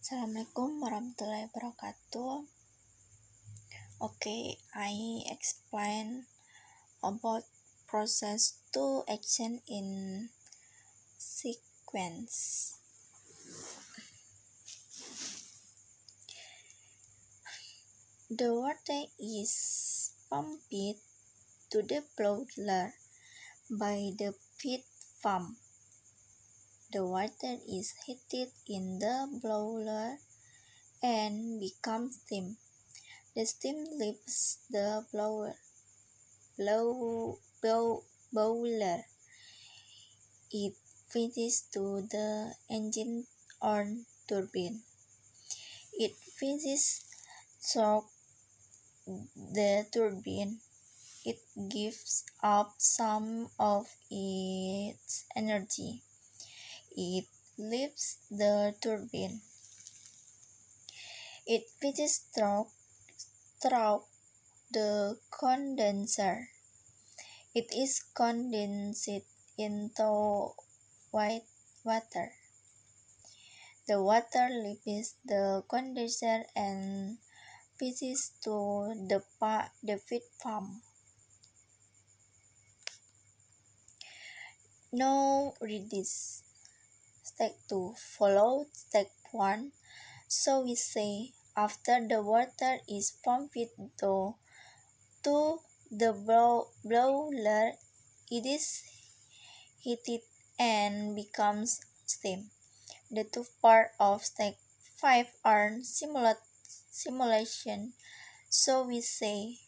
Assalamualaikum warahmatullahi wabarakatuh. Okay, I explain about process to action in sequence. The water is pumped to the boiler by the feed pump. The water is heated in the boiler and becomes steam. The steam leaves the boiler. It feeds to the engine or turbine. It feeds through the turbine. It gives up some of its energy. It leaves the turbine. It feeds through the condenser. It is condensed into white water. The water leaves the condenser and feeds to the feed pump. Now read this. Step 2 follow step 1. So we say after the water is pumped to the boiler, it is heated and becomes steam. The two parts of step 5 are simulation. So we say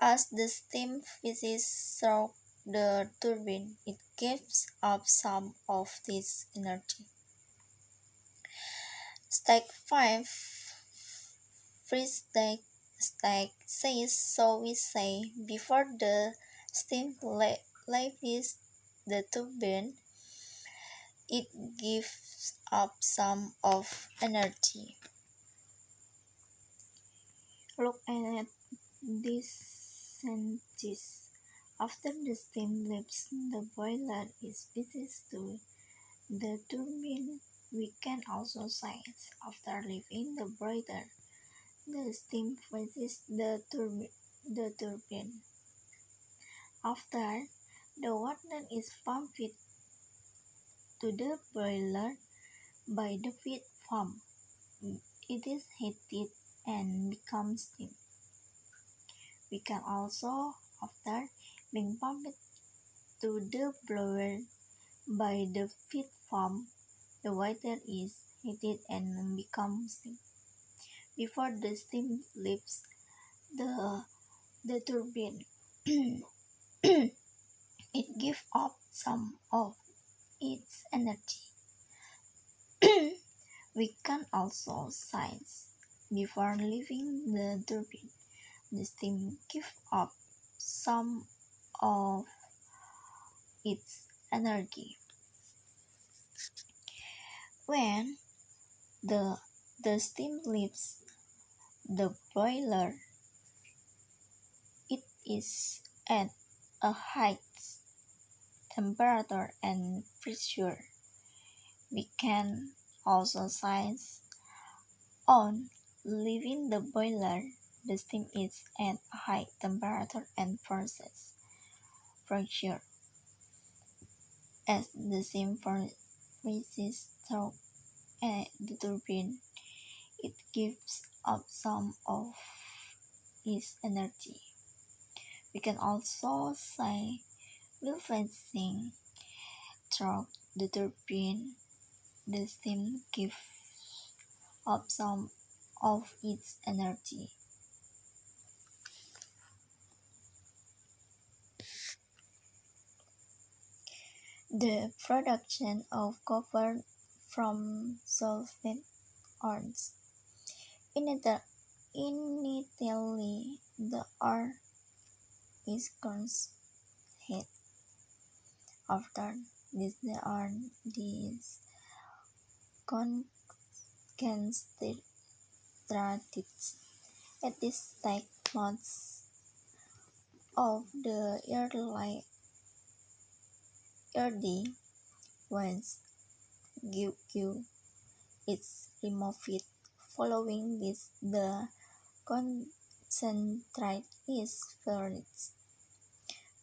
as the steam passes through the turbine, it gives up some of this energy. Step 5 first step says so we say before the steam leaves the turbine, it gives up some of energy. Look at this sentence. After the steam leaves the boiler is passes to the turbine, we can also say after leaving the boiler, the steam passes the turbine. After the water is pumped to the boiler by the feed pump, it is heated and becomes steam. We can also, after being pumped to the boiler by the feed pump, the water is heated and becomes steam. Before the steam leaves the turbine, it gives up some of its energy. We can also say before leaving the turbine, the steam gives up some of its energy. When the steam leaves the boiler, it is at a high temperature and pressure. We can also say on leaving the boiler, the steam is at high temperature and pressure. As the steam passes through the turbine, it gives up some of its energy. We can also say while passing through the turbine, the steam gives up some of its energy. The production of copper from solvent ores. Initially, the ore is heat. After this, the ore is concentrated. At this stage, most of the earthy waste give its remove it. Following this, the concentrate is furnace.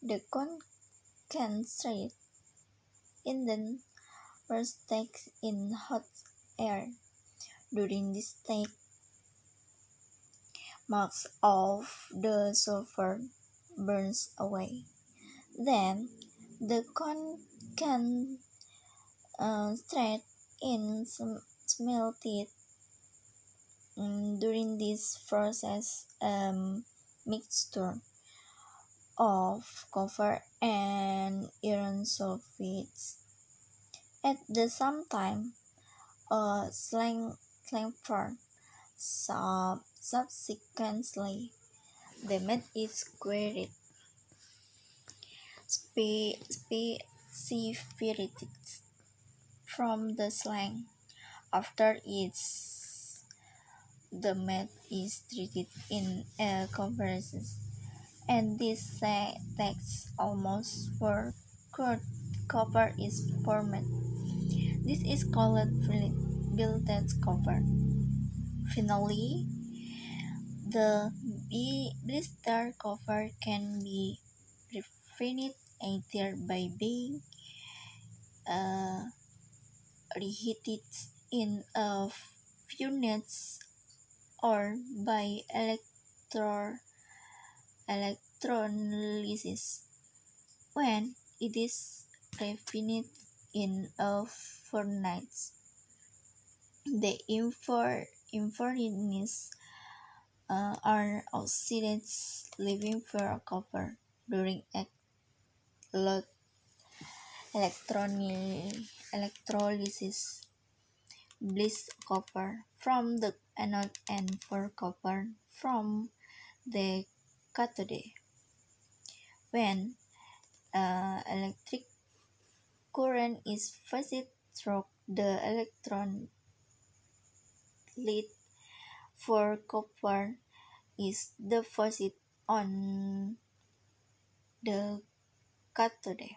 The concentrate is then roasted in hot air. During this stage, much of the sulfur burns away. Then, the concentrate is smelted. During this process, mixture of copper and iron sulfates. At the same time, a sulfur subsequently, the metal is queried separated from the slag. After its the metal is treated in a compress, and this takes almost for cured copper is formed. This is called billet copper. Finally, the blister copper can be refined either by being uh, reheated in a furnace or by electrolysis. When it is refined in a furnace, the impurities are oxides leaving pure copper. During electrolysis, bleach copper from the anode and pure copper from the cathode. When electric current is passed through the electron lead for copper is deposited on the cathode.